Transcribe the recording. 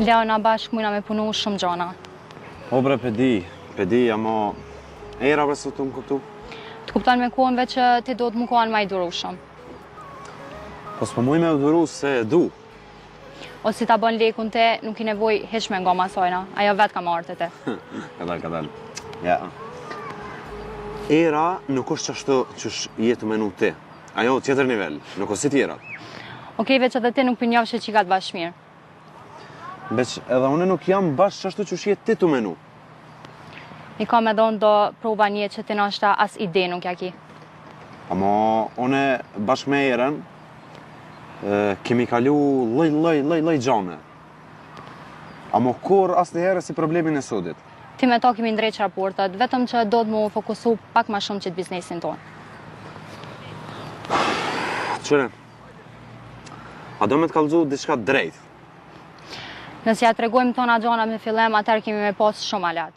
Leona bashkë mujna me punu shumë gjona. O bre, pedi, ama era bre së të më kuptu. Të kupton me kohën veç që ti do të më kohën ma i durushëm. Po s'po muj me u duru se du. O si ta bën lekun te, nuk i nevoj heq me nga masojna, ajo vetë ka marrë të te. Kadal. Ja. Era nuk është qashtu që jetë menu ti. Ajo tjetër nivel, nuk është si tjera. Okej, veç edhe ti nuk për njofë që qikat bashkë mirë. Veç edhe une nuk jam bashkë qashtu që jetë ti të menu. I kam edhe unë do proba një që ti nashta as ide nuk ja ki. Ama une bashkë me Eren, kemi kalu loj gjane. Ama kur as të herë si problemin e sodit. Ti me to kemi ndrejq raportet, vetëm që do të mu fokusu pak ma shumë qitë biznesin tonë. Qëre, a do me të kalëzu diçka drejt? Nëse ja tregojmë tona gjona me fillem, atër kemi me pas shumë alat.